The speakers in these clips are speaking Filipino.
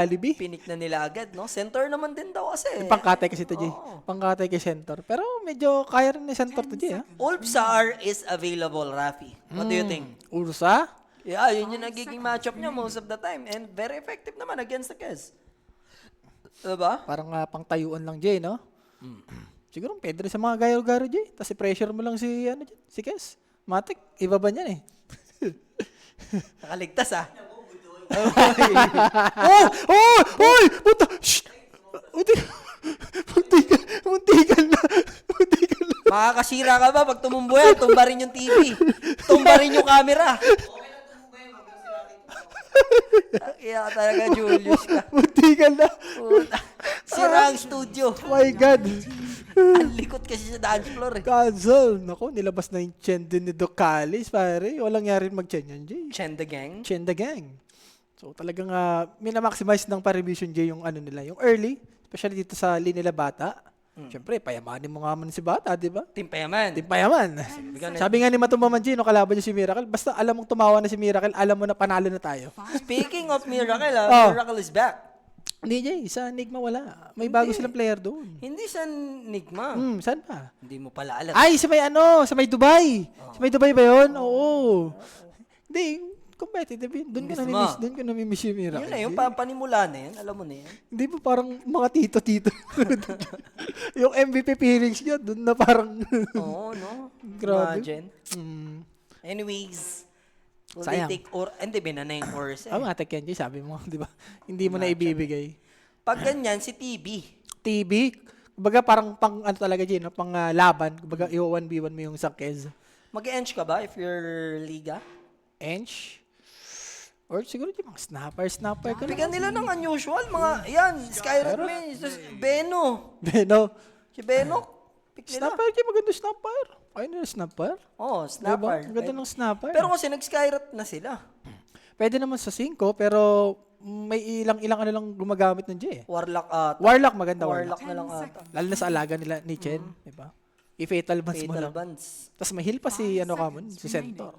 Alibi. Pinik na nila agad, no? Center naman din daw kasi. Pangkatay kasi to, Jay. Oo. Pangkatay kay center. Pero medyo kaya rin ni center to, Jay, ha? Ulfsar is available, Rafi. What do you think? Ursa? Yeah, yun yung nagiging matchup niya most of the time. And very effective naman against the Kez. Diba? Parang pangtayuan lang, Jay, no? Siguro pwede rin sa mga gayro-garo, Jay. Tapos i-pressure mo lang si, si Kes. Matik, iba ba niyan, eh? Nakaligtas, ah. Oy! Puta! Shh! Muntikan na. Makakasira ka ba pag tumumbo yan? Tumba rin yung TV. Tumba rin yung camera. Kaya ka talaga, Julius ka. Muntikan na. Sira ang studio. My God. Ang likot kasi sa dance floor, eh. Cancel. Naku, nilabas na yung chen din ni Doc Callis, pare. Walang yari mag-chen yan, Jay. Chen the gang. Chen the gang. So talagang minamaximize ng Parivision J yung ano nila, yung early, especially dito sa lane nila bata. Siyempre, payamanin mo nga man si bata, di ba? Team Payaman. Di payaman. Sabi nga ni Matumbaman J, no, kalaban niya si Miracle, basta alam mong tumawa na si Miracle, alam mo na panalo na tayo. Speaking of Miracle, Miracle is back. Hindi, Jay, sa Enigma wala. May bago silang player doon. Hindi sa Nigma. Saan pa? Hindi mo pala alam. Ay, sa may Dubai. Sa may Dubai ba yun? Oo. Hindi, competitive yun. Doon ko namimiss yung Miracle. Yun na yung panimula na yan. Alam mo na yan. Hindi ba parang mga tito-tito? Yung MVP Phoenix niya, doon na parang... Oo, no? Grabe. Imagine. Anyways, will Sayang. they take or... Hindi, binana yung course, eh. Matek yan, Jay, sabi mo, di ba? Hindi mo na ibibigay. Pag ganyan, si TB. TV, kumbaga parang pang ano talaga, Jay, no? Pang laban. Kumbaga, i-1v1 mo yung Sanchez. Mag-ench ka ba if you're Liga? Ench? Or siguro yung mga snapper ka Bigyan nila ng unusual, mga, yan, Skyrock Main, Beno. Beno. Si Beno, pick nila. Snapper, Jay, maganda snapper. Ayun na, snapper. Oo, Diba? snapper. Ang ganda ng snapper. Pero kasi nag-Skyrock na sila. Pwede naman sa 5, pero may ilang ano lang gumagamit ng Jay. Warlock ata. Warlock, maganda Warlock Warlock. na lang ata. Lalo na sa alaga nila ni Chen, di ba? I-fatal bans mo Fatal lang. Bands. Tapos may heal pa si si Centaur.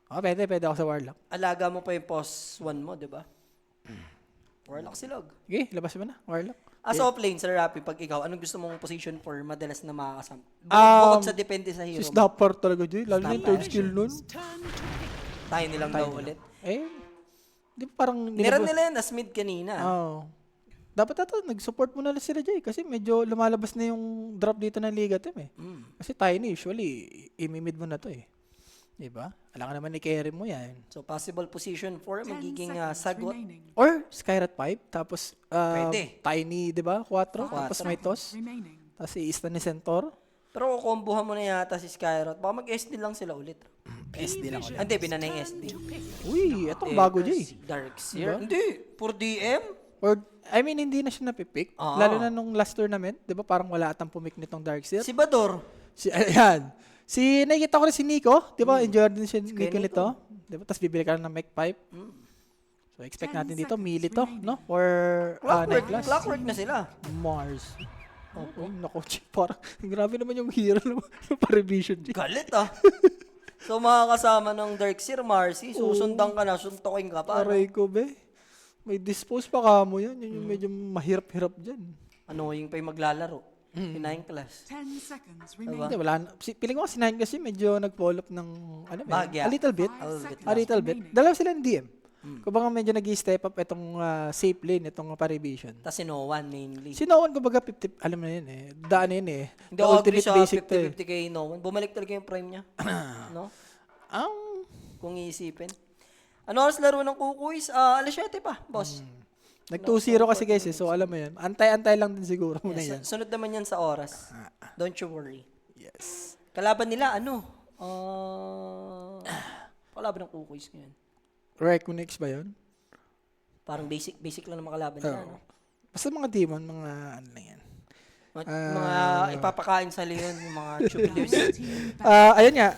Pwede ako sa Warlock. Alaga mo pa yung pos 1 mo, di ba? Warlock silog. Okay, labas mo na, Warlock. As of lane, Sir Rapi, pag ikaw, anong gusto mong position for madalas na makakasama? Bukod sa depende sa hero Si mo. Snapper talaga, Jay. Lalo na yung third skill nun. Tayo nilang daw ulit. Di ba parang... Niran nila yan as mid kanina. Dapat nag-support mo na lang sila, Jay. Kasi medyo lumalabas na yung drop dito ng Liga Team, eh. Kasi tayo na usually, imimid mo na to, eh. Diba? Alam ka naman i-carry mo yan. So, possible position 4, magiging sagot. Or Skyrat 5, tapos Pwede. Tiny, di ba? 4, tapos may toss. Tapos i-stun ni Centaur. Pero kukombohan mo na yata si Skyrot. Baka mag-SD lang sila ulit. SD lang ulit. Hindi, binana yung SD. Uy, etong bago, Jay. Dark Seer. Hindi, for DM. Or, I mean, hindi na siya napipick. Lalo na nung last tournament, di ba parang wala atang pumik nitong Darkseer. Si Bador. Ayan. Nakikita ko rin si Nico, di ba? Enjoy din si Nico nito. Di ba? Tapos bibili ka lang ng mic pipe. So, expect natin dito, melee to, no? Or night class. Clockwork na sila. Mars. Oh, naku, parang grabe naman yung hero ng Parivision. Galit ah. So, makakasama ng Darkseer, Marcy, susundan ka na, suntokin ka pa. Aray ko, be. May dispose pa ka mo yan. Yun yung medyo mahirap-hirap dyan. Annoying pa yung maglalaro. Hinahing class. 10 seconds Hindi, remaining. wala na. Piling ko kasi 9 kasi medyo nag-follow up ng, ano ba? Bagya. A little bit. A little bit. Dalawa sila ng DM. Kung baka medyo nag-step up itong safe lane, itong Parivision. Tapos si No One mainly. Si Noon, kumbaga 50, alam na yun eh. Daan na yun eh. Hindi ako agree sa 50-50 kay No One. Bumalik talaga yung prime niya. No? Kung iisipin. Ano oras laro ng Kukuis? Alas 7 pa, boss. Nag 2-0 kasi guys eh. So alam mo yun. Antay-antay lang din siguro muna yan. Sunod naman yan sa oras. Don't you worry. Yes. Kalaban nila, ano? Kalaban ng Kukuis ngayon. Reconix ba yun? Parang basic lang na makalaban nila. No? Basta mga demon, mga ano lang yan. Mga ipapakain sa leon, yung mga chupilers. Ayun nga,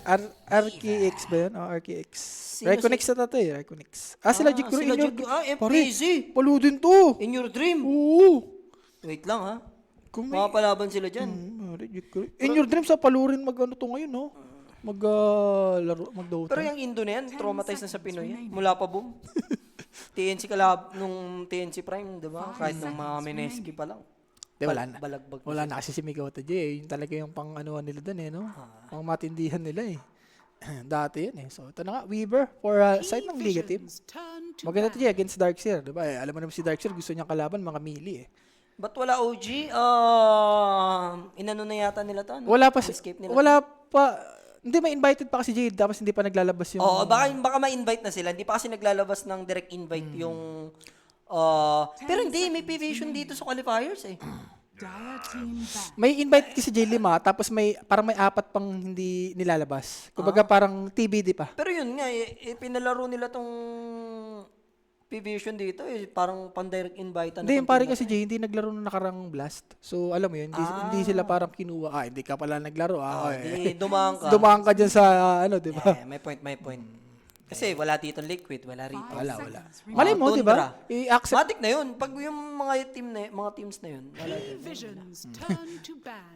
RKX ba yun? RKX. Reconix na to eh, Reconix. Sila Jigro. Sila Jigro. MPZ. Palo din to. In your dream. Oo. Wait lang ha. Kung Mga palaban sila dyan. In your dreams, palurin mag-ano to ngayon, no? Mag-laro, mag-Dota. Pero yung Indo na yan, traumatized na sa Pinoy yan. Mula pa boom. TNC nung TNC Prime, di ba? Kahit nung mga Meneski pa lang. Di, wala na. Balagbag. Wala na kasi si Migota J. Yung talaga yung pang-anuhan nila dun eh, no? Pang matindihan nila eh. Dati yun eh. So, ito na nga, Weaver for side ng Liga team. Maganda ito Jay, against Darkseer. Diba? Eh, alam mo naman si Darkseer, gusto niyang kalaban, mga melee eh. Ba't wala OG? Inano na yata nila to? Wala pa, Escape nila. wala pa, hindi, may invited pa kasi Jade, tapos hindi pa naglalabas yung... Oo, baka ma-invite na sila. Hindi pa kasi naglalabas ng direct invite yung... pero hindi, may PVation dito sa qualifiers eh. May invite kasi Jay 5, tapos parang may 4 pang hindi nilalabas. Kumbaga parang TBD pa. Pero yun nga, pinalaro nila tong PVation dito eh. Parang pan-direct invite. Hindi, yung pare kasi Jay, hindi naglaro nung nakarang Blast. So, alam mo yun, hindi sila parang kinuha. Hindi ka pala naglaro. Hindi, dumaan ka. Dumaan ka dyan sa, di ba? May point. Kasi wala dito liquid, wala rito. Wala. Malay mo, di ba? I-accept. Matik na yun. Pag yung mga teams na yun. Wala din.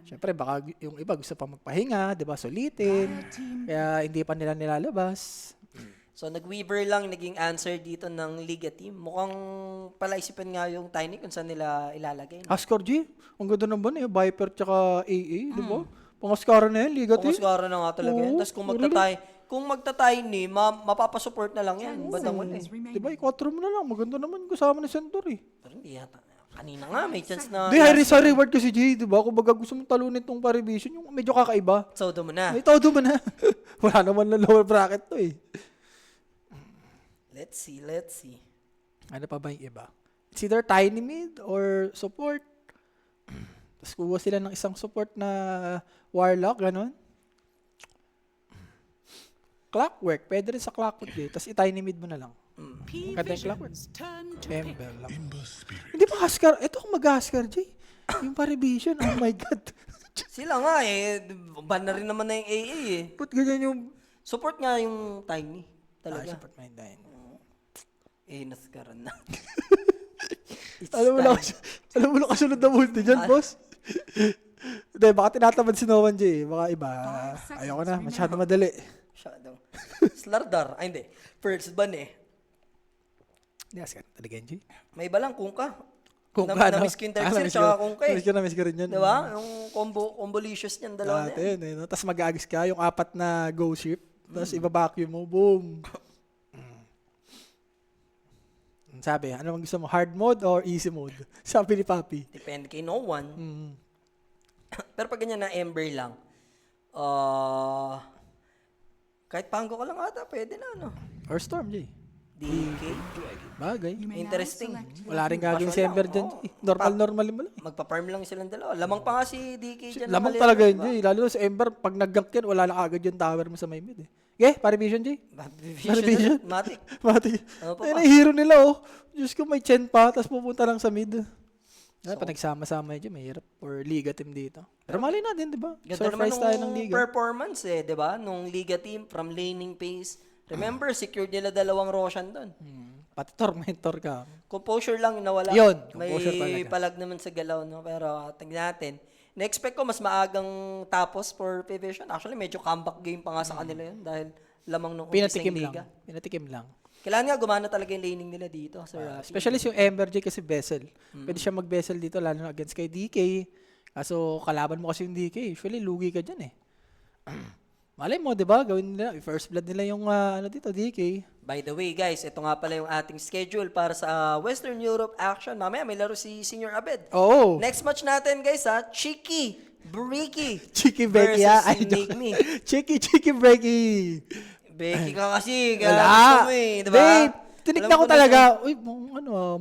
Siyempre, baka yung iba gusto pa magpahinga, di ba? Sulitin. Kaya hindi pa nila nilalabas. So, nag-Weaver lang naging answer dito ng Liga team. Mukhang palaisipan nga yung Tiny kung saan nila ilalagay. Ascar G, ang ganda naman eh. Viper tsaka AA, di ba? Pangaskara na yan, Liga team. Pumascara na nga talaga yan. Tapos kung magta-Tiny, mapapasupport na lang yan. Bandang wala eh. Di ba? 4 mo na lang. Maganda naman kasama ni Centaur eh. Pero hindi yata. Kanina nga, may chance na... Di, high risk high reward kasi G, di ba? Kung baga gusto mong talunin tong Parivision, yung medyo kakaiba. Sodo mo na. May todo mo na. Wala naman na lower bracket to eh. Let's see. Ano pa ba yung iba? It's either tiny mid or support. Tapos kuha sila ng isang support na warlock, gano'n. Clockwork. Pwede rin sa clockwork eh. Tapos i-tiny mid mo na lang. Ganda yung clockwork. Ember lang. Hindi pa Huskar. Ito kung mag-Huskar, Jay. Yung Parivision. Oh my God. Sila nga eh. Ban na rin naman na yung AA eh. Ba't ganyan yung... Support nga yung Tiny. Talaga. Support mo yung tiny. Naskaran na. Alam mo na kasunod na multi dyan, boss. Hindi, baka tinatamad si Noan J. Baka iba. Ayoko na, masyado madali. Masyadong. Slardar. Ay, hindi. First ban eh. Yes, talaga J. May iba lang kung ka. Kung Na-miss ko yung Darkseer tsaka kung ka eh. Na-miss ko rin yan. Diba? Yung combolicious niyan, dalawa na yan. Yun, no? Tapos mag-agis ka, yung 4 na ghost ship. Tapos iba-vacuum mo, boom. Sabi, ano ang gusto mo? Hard mode or easy mode? Sabi ni Papi. Depende kay no one. Pero pag ganyan na Ember lang, kahit Pango ka lang ata, pwede na, no? Or Storm, J. DK. Bagay. Interesting. Wala rin gagawin si Ember dyan, J. Normal mo lang. Magpa-farm lang silang dalawa. Lamang pa nga si DK dyan. Lamang talaga yun, J. Lalo sa Ember, pag nag-gank yan, wala na agad yung tower mo sa may mid, eh. Okay, Parivision, J. Parivision. Matic. Ayun ang hero nila, oh. Diyos ko, may Chen pa, tapos pupunta lang sa mid. Pa nagsama-sama yun, may hirap for Liga team dito. Pero mali natin, di ba? Surprise tayo ng Liga. Performance eh, di ba? Nung Liga team, from laning pace. Remember, secured nila 2 Roshan doon. Pati Tormentor ka. Composure lang yung nawala. Yun, may composure talaga. palag naman sa galaw, no? Pero tingnan natin. Na-expect ko mas maagang tapos for Pvision. Actually, medyo comeback game pa nga sa kanila yun dahil lamang nung Pinatikim Liga. lang. Pinatikim lang. Kailangan nga gumana talaga yung laning nila dito. Especially yung Ember J kasi Vessel. Pwede siya mag-Vessel dito lalo na against kay DK. Kaso kalaban mo kasi yung DK. Usually lugi ka dyan eh. Malay mo, di ba? Gawin nila. First blood nila yung dito, DK. By the way, guys, ito nga pala yung ating schedule para sa Western Europe action. Mamaya may laro si Senior Abed. Oo. Next match natin, guys, Cheeky Breaky. Cheeky Breaky, versus Ay, Make Me. Cheeky Breaky. Becky ka kasi. Kaya Wala. gusto mo eh, di ba? Babe, tinignan Alam ko talaga. Uy,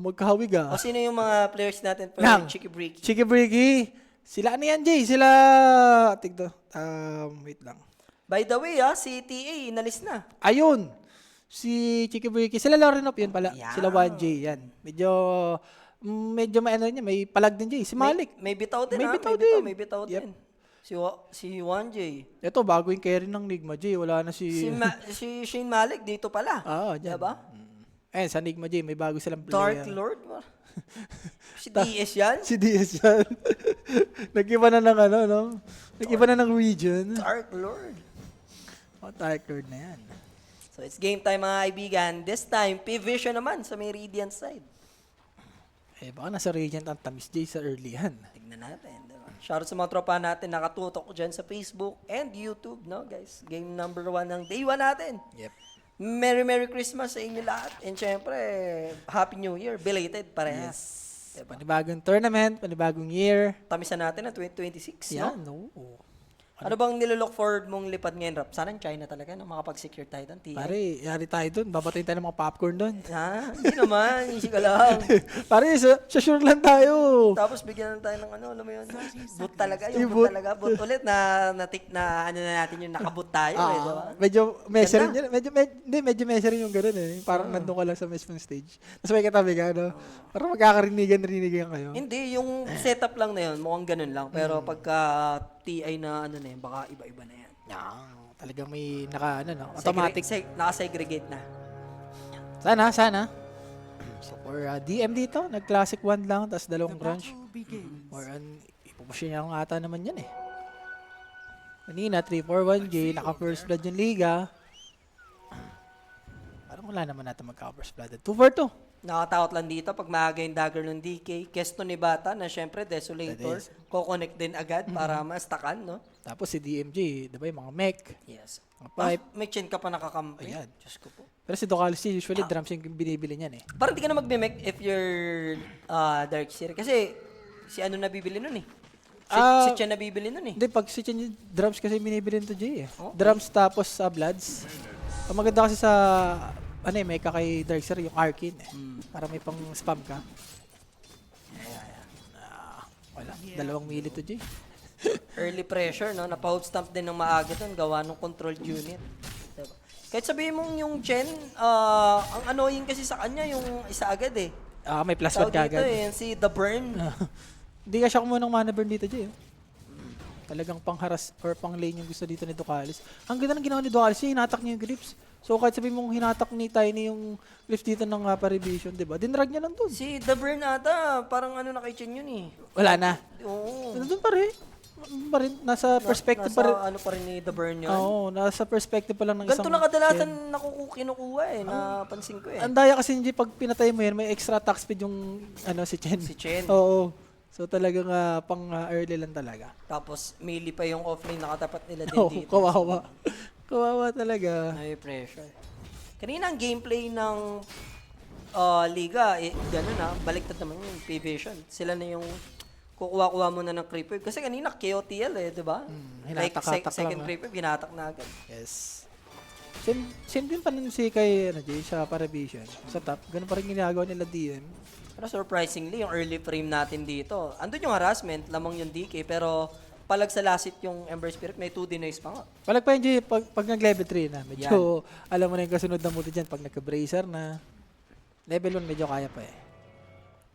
magkahawig ah. O sino yung mga players natin for Cheeky Breaky? Cheeky Breaky. Sila ano yan, Jay? Sila, tigdo. Wait lang. By the way, si TA, inalis na. Ayun. Si Cheeky Breaky. Sila Lauren Up yun pala. Yan. Sila 1J yan. Medyo may ano niya, may palag din Jay. Si Malik. May bitaw din, May ha? bitaw May bitaw Yep. din. Si 1J. Ito, bago yung carry ng Nigma J. Wala na si... Si Shane Malik dito pala. Dyan. Diba? Ayun, sa Nigma J, may bago silang Dark player. Lord. Si DS yan? Si DS yan. Nag-iba na ng Nag-iba na ng region. Dark Lord. Dark Lord na yan. So it's game time mga kaibigan. This time, P-Vision naman sa may Radiant side. Eh, baka nasa Radiant ang tamis Jay sa early yan. Tignan natin. Diba? Shoutout sa mga tropa natin nakatutok dyan sa Facebook and YouTube, no guys? Game number 1 ng day 1 natin. Yep. Merry Christmas sa inyo lahat. And syempre, Happy New Year. Belated parehas. Diba? Panibagong tournament, panibagong year. Tamisan natin ang 2026, Yan, no? no. Ano bang nilolook forward mong lipad ngayon, Rap? Sana in China talaga, no? Makapag-secure tayo doon. Pare, yari tayo dun. Babatayin tayo ng mga popcorn dun. Ha? Hindi naman. Easy ka lang. Pare, sa sure lang tayo. Tapos bigyan tayo ng ano, alam mo yun? Boot talaga. Yung Yung boot. boot talaga. Boot ulit na ano na natin yung nakaboot tayo. Eh, diba? Medyo measuring Ganda. yun. Medyo measuring yung gano'n eh. Parang nandun ka lang sa mismong stage. Tapos may katabi ka, no? Parang magkakarinigan kayo. Hindi, yung setup lang na yun, mukhang ganun lang. Pero pagka TI na ano na yun, baka iba-iba na yan. Talagang may automatic. Naka-segregate na. Sana. So for DM dito, nag-classic 1 lang, tapos 2 crunch. Or ipupush niya ang ata naman yan eh. Kanina, 3-4-1J, naka-first blood yung liga. Parang wala naman natin magka-first blood. 2-4-2. Nakatakot lang dito pag maaga yung dagger ng DK. Kesto ni Bata na syempre Desolator. Ko-connect din agad para mastakan, no? Tapos si DMG, di ba yung mga mech, Yes. mga pipe. May chin ka pa nakakampi. Ayan. Diyos ko po. Pero si Ducalis usually drums yung binibili niyan eh. Parang di ka na magme-mech if you're Dark Seer. Kasi si ano nabibili nun eh. Si Chen nabibili nun eh. Hindi, pag si Chen yung drums kasi binibili nito Jay eh. Okay. Drums tapos Bloods. Ang maganda kasi sa, mecha kay Darkseer yung Arcane eh. Para may pang spam ka. Wala, 2 mili to Jay. Early pressure, no? Napa-hold stamp din ng maaga dun, gawa ng controlled unit. Diba? Kahit sabihin mong yung Chen, ang annoying kasi sa kanya yung isa agad eh. May plus 1 Tawag ka dito agad. eh, si The Burn. Hindi ka siya kumuha ng mana burn dito Jay. Talagang pang-haras or pang-lane yung gusto dito ni Ducalis. Ang ganda ng ginawa ni Ducalis, hinatak niya yung grips. So kahit sabihin mong hinatak ni Tiny yung grips dito ng Parivision, di ba? Dinrag niya lang dun. Si The Burn ata, parang ano na kay Chen yun eh. Wala na. Oo. Nandun pa rin. Nasa perspective pa rin. Nasa ano pa rin ni The Burn yun. Oo, nasa perspective pa lang ng isang Ganito na kadalasan Chen. kinukuha eh, napansin ko eh. Ang daya kasi hindi pag pinatay mo yan, may extra attack speed yung si Chen. Si Chen. Oo. So talagang pang early lang talaga. Tapos melee pa yung offlane nakatapat nila din Oo, dito. kawawa. Kawawa talaga. May pressure. Kanina ang gameplay ng Liga, gano'n baliktad naman yung P-Vision. Sila na yung kukuha-kuha muna ng creep wave. Kasi kanina KOTL eh, di ba? Like hinatak-hatak second lang, creep wave, ginatak na agad. Yes. Same din pa nun si kay Jay, sa Paravision. Sa top, ganun pa rin ginagawa nila DM. Pero surprisingly, yung early frame natin dito, andun yung harassment, lamang yung DK, pero palag sa lasit yung Ember Spirit, may 2 denies pa nga. Palag pa yun, Jay, pag nag-level 3 na, medyo alam mo na yung kasunod na move dyan, pag nagka-bracer na, level 1 medyo kaya pa eh.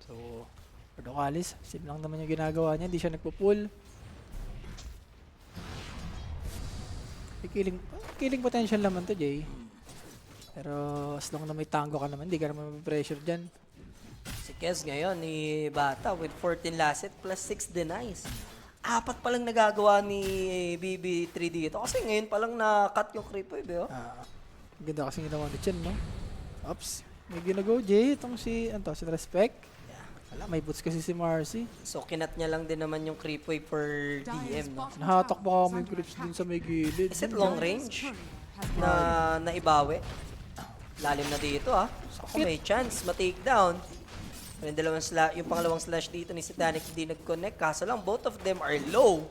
So, for Ducalis, same lang naman yung ginagawa niya, hindi siya nagpo-pull. Killing potential naman to, Jay. Pero as long na may tango ka naman, hindi ka naman pressure dyan. Si Kez ngayon ni Bata with 14 lasit plus 6 denies. 4 pa lang nagagawa ni BB3 dito. Kasi ngayon pa lang na-cut yung creep wave, eh, oh. Ganda kasi ginawa ni Chen, no? Oops. May ginago, Jay. Itong si Respect. Wala, may boots kasi si Marcy. So, kinat niya lang din naman yung creep wave for DM, no? Nahatak pa kami yung grips din sa may gilid. Is it long range na naibawi? Lalim na dito, ah. So, kung may chance, ma-take down. Pero yung pangalawang slash dito ni Satanic hindi nag-connect. Kaso lang, both of them are low.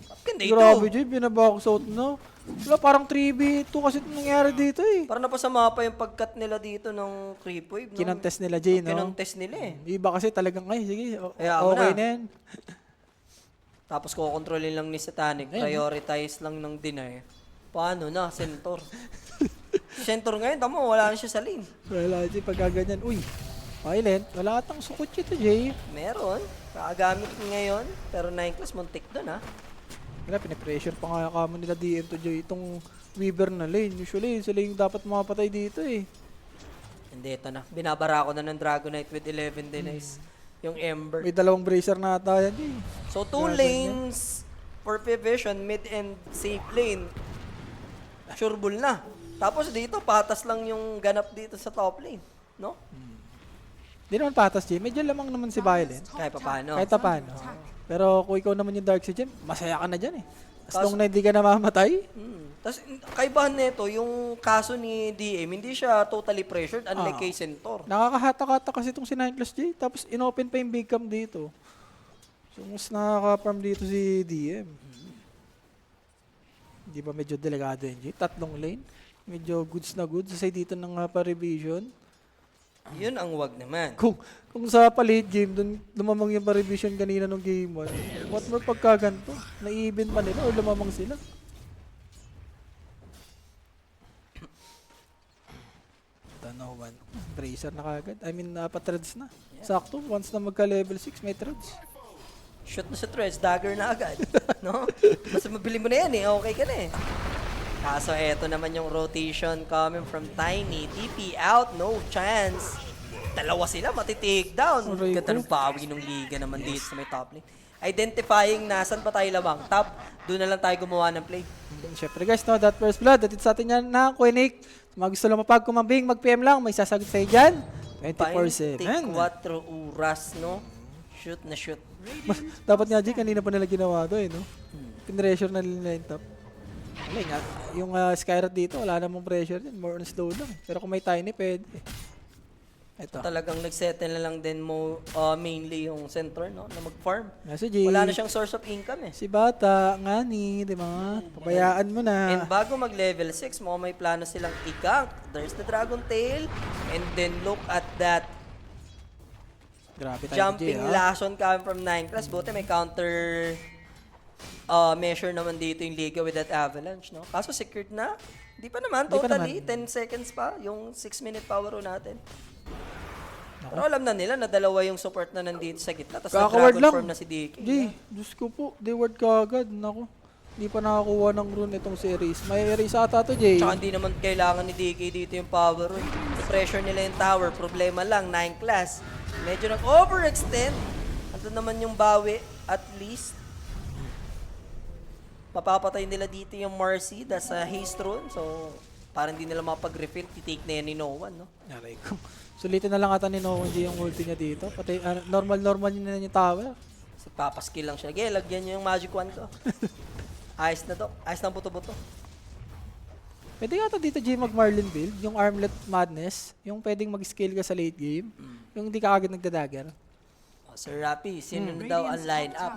What can they Grabe, do? Jay. Binabox out na. Wala, parang 3v2 kasi ito nangyari dito eh. Parang napasama pa yung pagkat nila dito ng creep wave. No? Kinontes nila, Jay, no? Kinontes nila eh. Iba kasi talagang, sige, Kaya mo okay na. na yan. Tapos kukontrolin lang ni Satanic. Prioritize lang ng deny. Paano na? Centaur. Centaur ngayon, tamo, wala na siya sa lane. Wala, Jay, pagkaganyan. Uy, violent. Wala atang sukot ito, Jay. Meron. Kakagamit ngayon. Pero 9 class, muntik doon ha. Wala, pinapressure pa nga kamo nila DM to Jay. Itong Weaver na lane. Usually, sila yung dapat mapatay dito eh. Hindi, ito na. Binabara ko na ng Dragonite with 11 denies. Yung Ember. May 2 bracer na ata yan, Jay. So, 2 lanes for P-Vision, mid and safe lane. Sure bull na. Tapos dito, patas lang yung ganap dito sa top lane. No? Di naman patas, Jay. Medyo lamang naman si Violent. Kahit pa paano. Kahit paano. Pero kung ikaw naman yung Darkseid Gem, masaya ka na dyan eh. As long na hindi ka namamatay. Tapos, kaibahan nito, yung kaso ni DM, hindi siya totally pressured, unlike kay Centaur. Nakakahata-kata kasi itong si 9+J. Tapos inopen pa yung big cam dito. So mas nakaka-farm dito si DM. Hindi ba medyo delikado yun, Jay? Tatlong lane. Medyo goods na goods. Aside dito ng pa-revision. Yun ang wag naman. Kung sa pa-late game, dun lumamang yung pa-revision kanina nung game 1. What more pagkaganto? Na-even pa nila or lumamang sila? Tanawan. Bracer na kagad. I mean, pa-threads na. Sakto. Once na magka-level 6, may threads. Shoot na sa threads, dagger na agad. No? Basta mabili mo na yan eh, okay ka na eh. Kaso eto naman yung rotation coming from Tiny. TP out, no chance. Dalawa sila, mati-take down. Aray Ganda ko. ng bawi ng liga naman dito sa may top lane. Identifying nasan pa tayo lamang. Top, doon na lang tayo gumawa ng play. Siyempre guys, no, that first blood, datit sa atin yan na Quenic. Mga gusto lang mapagkumambing, mag-PM lang, may sasagot sa'yo dyan. 24/7. 24 oras, no? Shoot na shoot. Dapat nga, Jay, kanina pa nila ginawa to eh, no? Pinressure na nila yung top. Wala nga, yung Skyrat dito, wala namang pressure din, more on slow lang. Pero kung may Tiny, pwede. Ito. Talagang nagsettle na lang din mo mainly yung center, no? Na mag-farm. Nasa Jay. Wala na siyang source of income eh. Si Bata, nga ni, di ba? Pabayaan mo And na. bago mag-level 6, mo may plano silang i-gank. There's the Dragon Tail. And then look at that Grabe tayo, jumping Jay, ha? lason coming from 9 class. Buti may counter measure naman dito yung Liga with that avalanche, no? Kaso secured na. Di pa naman, Di pa totally. naman. 10 seconds pa yung 6-minute power roll natin. Pero alam na nila na dalawa yung support na nandito sa gitna. Tapos Kakaward nag-dragon lang. form na si DK. Jay, Diyos ko po, they word ka agad. Naku, hindi pa nakakuha ng rune itong series. May erase ata to, Jay. Tsaka hindi naman kailangan ni DK dito yung power roll. I-pressure nila yung tower. Problema lang, 9 class. Medyo nag-overextend. Ando naman yung bawi, at least. Mapapatay nila dito yung Marcy sa haste rune. So, parang hindi nila mapag-refill. Titake na yan ni no one, no? Aray ko. Sulitin na lang ata ni Noon Jay yung ulti niya dito. Pati normal niya na yung tower. So, papaskill lang siya. Okay, lagyan niyo yung magic wand ko. Ayos na to. Ayos na ang buto-buto. Pwede nga ata dito, Jay, mag-Marlin build. Yung Armlet Madness. Yung pwedeng mag-scale ka sa late game. Yung hindi ka agad nagda-dagger. Oh, Sir Rapi, sino na daw ang line-up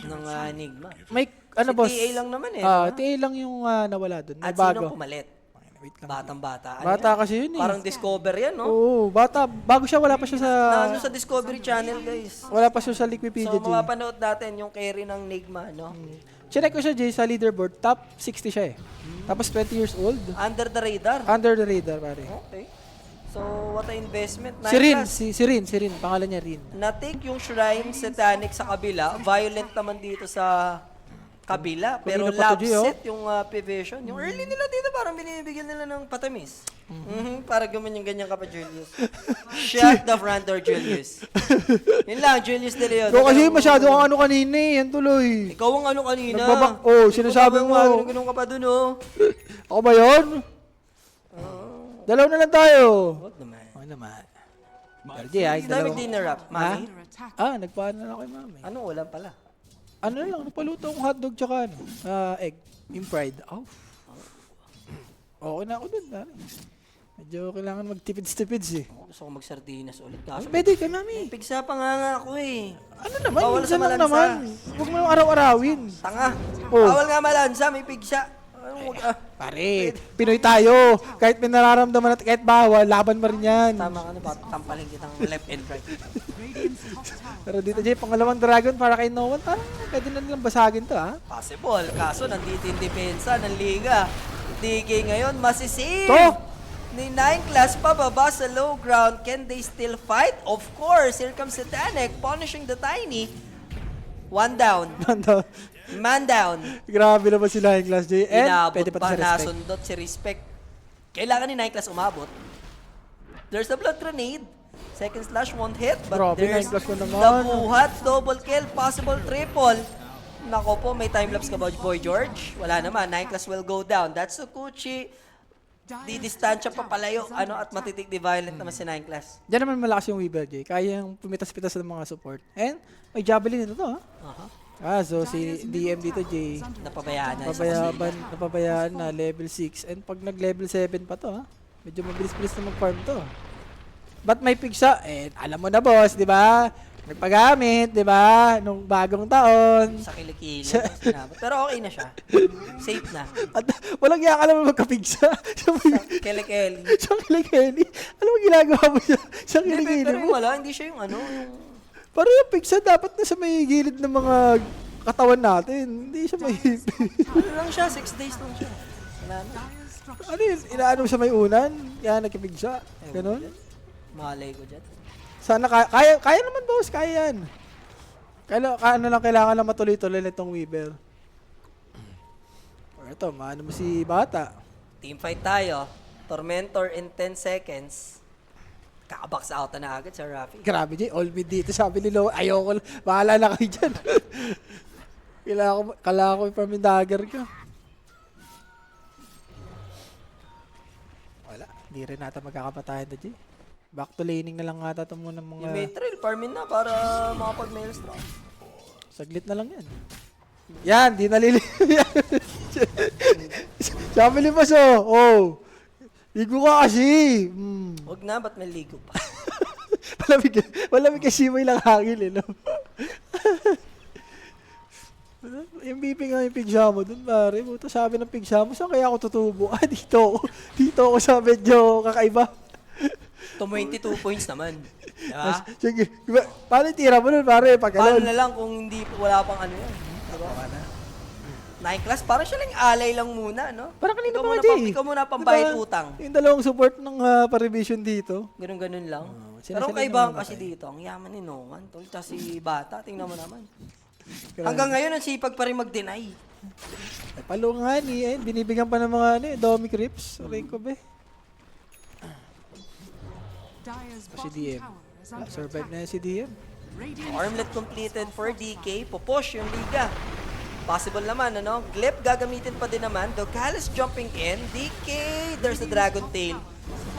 ng Enigma? May, ano Si boss? TA lang naman eh. TA lang yung nawala dun. May At bago. sino pumalit? Wait lang. Batang-bata. Bata yan? kasi yun eh. Parang Discover yan, no? Oo, bata. Bago siya, wala pa siya sa... Ano sa Discovery Channel, guys. Wala pa siya sa Liquipedia, So, Jay. mapapanood natin yung carry ng Enigma, no? Chinek ko siya, Jay, sa leaderboard. Top 60 siya eh. Tapos 20 years old. Under the radar. Under the radar, pare. Okay. So, what a investment. Si Rin, Class. si Rin. Pangalan niya Rin. Na-take yung Shrine Satanic sa kabila. Violent naman dito sa kabila. Pero Kanina pa to, lab G, oh. set yung Pivision. Yung early nila dito parang binibigyan nila ng patamis. Para ganyan ka pa, Julius. Shut the front door, Julius. Yun lang, Julius De Leon. Ikaw kasi masyado kang ano kanina eh. Yan tuloy. Ikaw ang ano kanina. Sinasabi mo. Ganun ka pa dun, oh. Ako ba yun? Dalaw na lang tayo. What naman? Ano naman? Pero Jay, ay, Dami dalawa. dinner wrap, mami. Nagpaano na ako kay mami. Ano, wala pala. Ano na lang, napaluto akong hotdog tsaka egg. Yung fried. Oh. Okay na ako dun. Medyo kailangan magtipid-tipids eh. Gusto ko mag-sardinas ulit. Kaso, Pwede ka, mami. pigsa pa nga ako eh. Ano naman? Bawal Minsan sa lang malansa. naman. Huwag mo yung araw-arawin. Tanga. Oh. Bawal nga malansa, may pigsa. Pare, Pinoy tayo. Kahit may nararamdaman at kahit bawal, laban pa rin yan. Tama ka na ba? Tampalin kitang left and right. Pero dito, Jay, pangalawang dragon para kay Noah, parang pwede na nilang basagin to, ha? Possible. Kaso nandito yung depensa ng liga. DK ngayon, masisave. To! Ni 9 class pababa sa low ground. Can they still fight? Of course. Here comes Satanic, punishing the Tiny. One down. Man down. Grabe naman sila yung class, Jay. And Inabot pwede pa pa, sa respect. nasundot si Respect. Kailangan ni 9 class umabot. There's a blood grenade. Second slash won't hit, but Grabe, there's 9 class ko naman. the buhat, double kill, possible triple. Nako po, may time lapse ka ba, Boy George? Wala naman, 9 class will go down. That's Sukuchi. di distansya pa palayo, at matitig di violent naman si 9 class. Diyan naman malakas yung Weaver, Jay. Kaya yung pumitas-pitas ng mga support. And may Javelin nito to, ha? So si DM dito, Jay. Napabayaan na. Napabayaan na, level 6. And pag nag-level 7 pa to, ha? Medyo mabilis-bilis na mag-farm to. But may pick siya, alam mo na boss, di ba? Nagpagamit, di ba? Nung bagong taon. Sa kilikili. Pero okay na siya. Safe na. At walang yak alam mo magkapigsa. Kilikili. Sa kilikili. Alam mo ginagawa mo siya sa Hindi, kilikili pero mo. wala, hindi siya yung Parang yung pigsa dapat na sa may gilid ng mga katawan natin. Hindi siya may... ano lang siya, 6 days lang siya. Wala na. ano yun? Inaano sa may unan? Kaya nagkapigsa. Ganon. Malay ko dyan. Sana kaya naman boss, kaya yan. Kailangan lang matuloy-tuloy nitong Weaver. Or ito, maano mo si Bata. Team fight tayo. Tormentor in 10 seconds. Kakabox out na agad sa Rafi. Grabe Jay, all mid dito. Sabi ni Lo, ayoko lang. Bahala na kayo dyan. Kailangan ko yung farming dagger ka. Wala, hindi rin natin magkakapatayan na Jay. Back to laning na lang ata ito muna mga... Yung Matril, farmin na para makapag-maelstrom. Saglit na lang yan. Yan, di nalili. Sabi ni Mas, oh. Ligo ka kasi. Huwag na, ba't may ligo pa? Malamig kasi may lang hangin, no? MVP nga yung pigsa mo dun, pare. Buto sabi ng pigsa mo, saan kaya ako tutubo? Dito ako sa medyo kakaiba. 22 points naman. Diba? Sige, paano tira mo nun, pare? Paano na lang kung hindi, wala pang ano yan. Diba? 9 class, parang siya lang alay lang muna, no? Parang kanina ikaw pa muna Jay. Ikaw muna pambayad utang. Yung dalawang support ng pa-revision dito. Ganun-ganun lang. sila Pero naman kaibahan namatay. kasi dito, ang yaman ni Noman. Tol, tas si Bata, tingnan mo naman. Hanggang ngayon, ang sipag pa rin mag-deny. Palungan binibigyan pa ng mga Domi Crips. Aray ko be. Si DM. Survive na yan si DM. Armlet completed for DK. Pupush yung liga. Possible naman, Glip gagamitin pa din naman. Dogalis jumping in. DK, there's the Dragon Tail.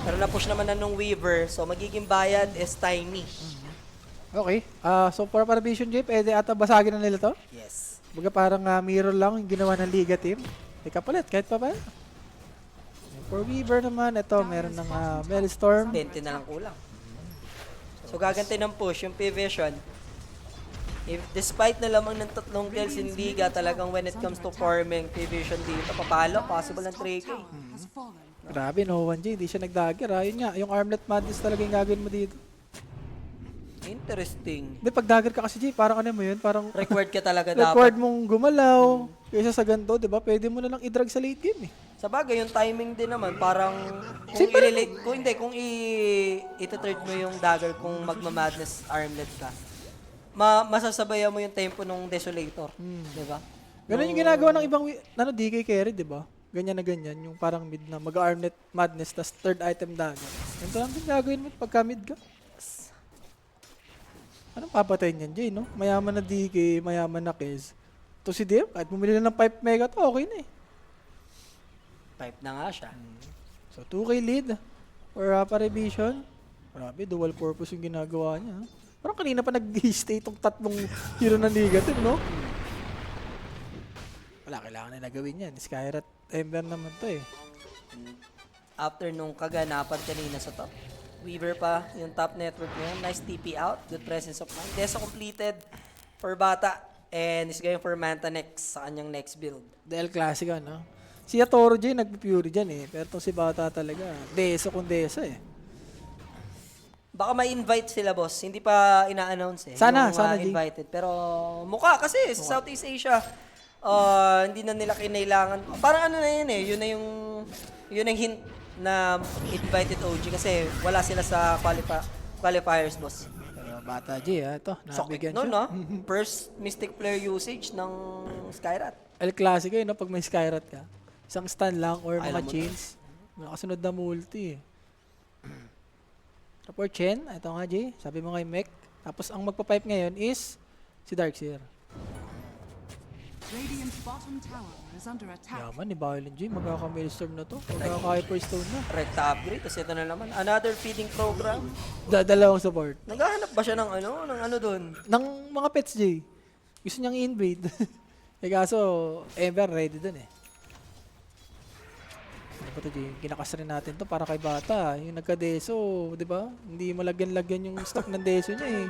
Pero na-push naman na nung Weaver. So, magiging bayad is Tiny. Okay. So for Vision J, pwede ata basagin na nila to? Yes. Baga parang mirror lang yung ginawa ng Liga team. Teka palit, kahit pa ba? For Weaver naman, ito meron ng Maelstrom. 20 na lang kulang. So, gaganti ng push yung P-Vision. Despite na lamang ng 3 kills in Liga, talagang when it comes to farming, P-Vision dito, papalo, possible ng 3K. Grabe, no 1J, hindi siya nag-dagger. Yun nga, yung Armlet Madness talaga yung gagawin mo dito. Interesting. Hindi, pag dagger ka kasi J, parang ano mo yun, parang Required ka talaga dapat. required mong gumalaw. Kaysa sa ganito, di ba? Pwede mo na lang i-drag sa late game Sa bagay, yung timing din naman, parang kung i-third mo yung dagger kung magma-madness armlet ka, masasabayan mo yung tempo ng Desolator. Di ba? Ganun yung ginagawa ng ibang DK carry, di ba? Ganyan na ganyan, yung parang mid na mag-armlet madness, tas third item dagger. Ganito lang din gagawin mo pagka mid ka. Anong papatayin niyan, Jay, no? Mayaman na DK, mayaman na Kez. To si DM, kahit bumili na ng 5 mega to, okay na Pipe na nga siya. So 2K lead for Revision. Grabe, dual purpose yung ginagawa niya. Parang kanina pa nag-stay itong tatlong hero ng Liga team, no? Wala, kailangan na nagawin yan. Skyrat Ember naman to After nung kaganapan kanina sa top, Weaver pa yung top network niya. Nice TP out. Good presence of mind. Deso completed for Bata. And is going for Manta next sa kanyang next build. Dahil classic, no? Si Atoro J, nagpipuri dyan Pero itong si Bata talaga, Deso kung Deso Baka may invite sila, boss. Hindi pa ina-announce Sana, G. invited. Pero mukha kasi sa Southeast Asia, hindi na nila kinailangan. Parang ano na yun Yun na yung hint na invited OG kasi wala sila sa qualifiers, boss. Pero Bata J, ito, Sokit nabigyan nun, siya. First Mystic player usage ng Skyrat. El Clasico no? Pag may Skyrat ka. Isang stun lang or mga Alam mo chains. Nakasunod na multi Report Chen, ito nga Jay, sabi mo kay Mech. Tapos ang magpa-pipe ngayon is si Darkseer. Radiant's bottom tower is under attack. Yaman ni Violent J. Magkaka-Maelstrom na to. Magkaka-Hyperstone na. Recta upgrade, tapos ito na naman. Another feeding program. Dalawang support. Naghahanap ba siya ng ano doon? Ng mga pets, J. Gusto niyang i-invade. Eh kaso, Ember ready dun eh. Ano ba ito, J? Kinakas rin natin to para kay Bata. Yung nagka-deso, di ba? Hindi malagyan-lagyan yung stock ng deso niya eh.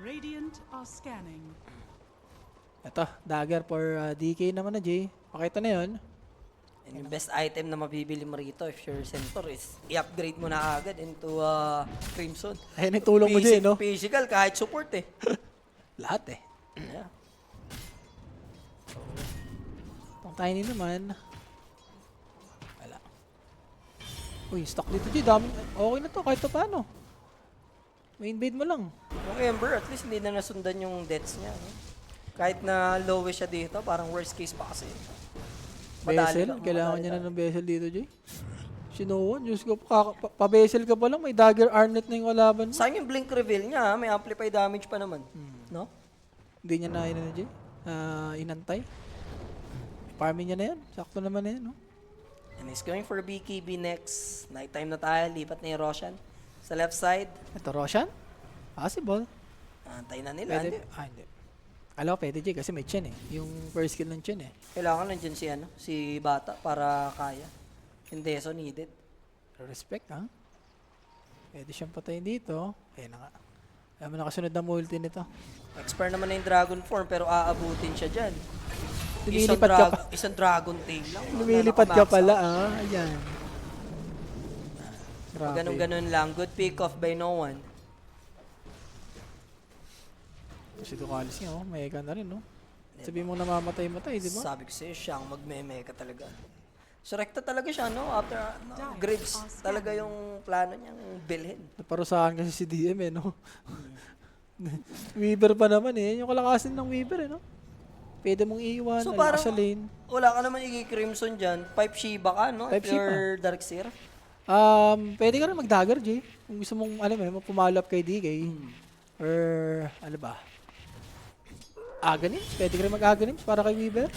Radiant are scanning. Ito, dagger for DK naman na, J. Pakita na yun. And yung best item na mabibili mo rito if you're Centaur is i-upgrade mo na agad into Crimson. Ayun yung tulong mo, J, no? Physical, kahit support eh. Lahat eh. Yeah. Itong tiny naman. Wala. Uy, stock dito, J. Dami. Okay na to, kahit pa paano. May invade mo lang. Yung Ember, at least hindi na nasundan yung deaths niya. No? Kahit na lowest siya dito, parang worst case pa kasi. Vessel? Kailangan niya na ng vessel dito, Jay. Sinowan, Diyos ko, pa-vessel ka pa lang, may dagger arnet na yung kalaban mo. Sayang yung blink reveal niya, may amplify damage pa naman. No? Hindi niya na yun, Jay. Inantay. Farming niya na yan. Sakto naman na yan, no? And he's going for BKB next. Nighttime na tayo, lipat na yung Roshan. Sa left side, Ito, Roshan? Possible. antay na nila. Pwede. Hindi. Alam ko, pwede, Jay, kasi may Chen eh. Yung first skill ng Chen eh. Kailangan lang dyan si Bata para kaya. Hindi, so needed. Respect, ha? Pwede siyang patayin dito. Ayun na nga. Alam mo, nakasunod na multi nito. Expert naman na yung Dragon Form, pero aabutin siya dyan. Lumilipad ka pa. Isang Dragon Tail lang. Lumilipad ka pala, ah. Ayan. Grabe. Ganun-ganun lang. Good pick off by no one. Si Ducalis niya, oh. Mega na rin, no? Sabi mo namamatay-matay, di ba? Sabi ko sa'yo, siyang magmemeka talaga. So, rekta talaga siya, no? After Graves, talaga yung plano niyang bilhin. Naparusahan kasi si DM, eh, no? Weaver pa naman, eh. Yung kalakasin ng Weaver, eh, no? Pwede mong iiwan, So, so, parang sa lane. wala ka naman i-Crimson dyan. 5 Shiba ka, no? Five If you're Darkseer. Pwede ka rin mag-dagger, Jay. Kung gusto mong, alam mo, pumalo up kay DK. Or, ano ba? Aghanim's. Pwede ka rin mag-Aghanim's para kay Weaver.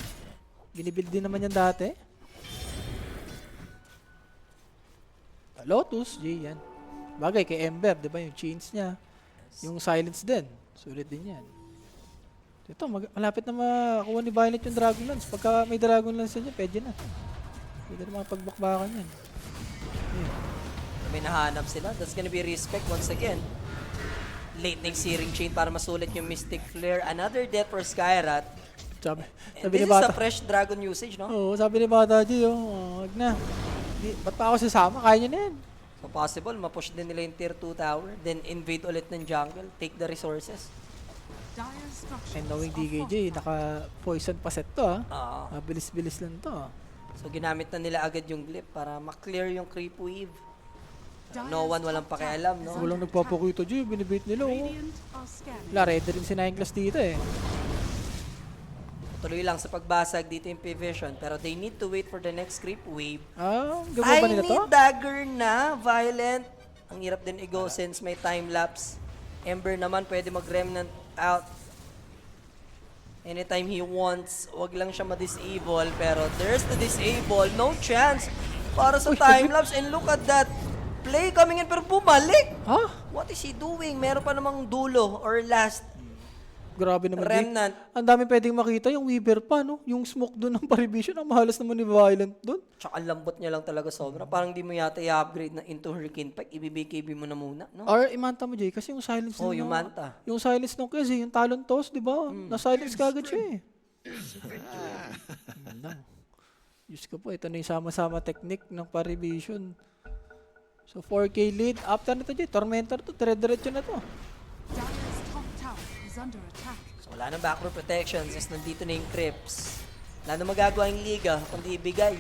Binibuild din naman yan dati. Lotus, Jay, yan. Bagay kay Ember, di ba? Yung chains niya. Yung silence din. Sulit din yan. Ito, malapit na makakuha ni Violet yung Dragonlance. Pagka may Dragonlance niya, pwede na. Pwede na mga pagbakbakan yan. May nahanap sila. That's gonna be respect once again. Lightning Searing Chain para masulit yung Mystic Flare. Another death for Skyrat. Sabi And ni this is Bata. a fresh dragon usage, no? Oo, sabi ni Bata G, wag na. Ba't pa ako sasama? Kaya niya na yan. So possible, mapush din nila yung tier 2 tower. Then invade ulit ng jungle. Take the resources. Dire structures And knowing are DKJ, fortified. naka-poison pa set to, Oo. Mabilis-bilis lang to. So ginamit na nila agad yung glyph para ma-clear yung creep wave. Dire's No one, walang top pakialam, tower no? is Walang under nagpapakita G, binibait nila, oh. Radiant are scanning. Wala, ready rin si Nine Class dito, eh. Tuloy lang sa pagbasag dito yung P-Vision. Pero they need to wait for the next creep wave. Gawa ba nila to? Tiny dagger na, Violent. Ang hirap din i-go since may time-lapse. Ember naman pwede mag-remnant out. Anytime he wants, wag lang siya ma-disable. Pero there's the disable, no chance para sa time-lapse. And look at that play coming in, pero bumalik. Ha? What is he doing? Meron pa namang dulo or last Grabe naman, G. remnant. Ang dami pwedeng makita, yung Weaver pa, no? Yung smoke doon ng Parivision, ang mahalas naman ni Violent doon. Tsaka ang lambot niya lang talaga sobra. Parang di mo yata i-upgrade na into Hurricane Pike. Ibibigay mo na muna, no? Or imanta mo, Jay, kasi yung silence Oh, nung- yung manta. Yung silence nung kasi, yung talon toss, di ba? Na-silence ka agad siya, eh. Lang. Diyos ko po, ito na yung sama-sama technique ng Parivision. So, 4K lead. After nito, Jay, Tormentor to, dire-diretso na to. Dire's top tower is under attack. So wala nang backroom protection since nandito na yung Crips. Wala nang magagawa yung Liga kundi ibigay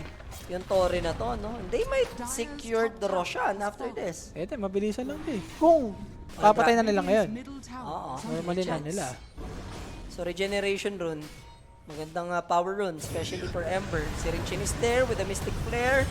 yung Torre na to, no? And they might secure the Roshan after this. Eto, mabilisan lang, Jay. Kung papatay na nila ngayon. Radiant's middle tower Oo. is under Normally na attack. nila. So regeneration rune. Magandang power rune, especially for Ember. Si Rinchin is there with a Mystic Flare.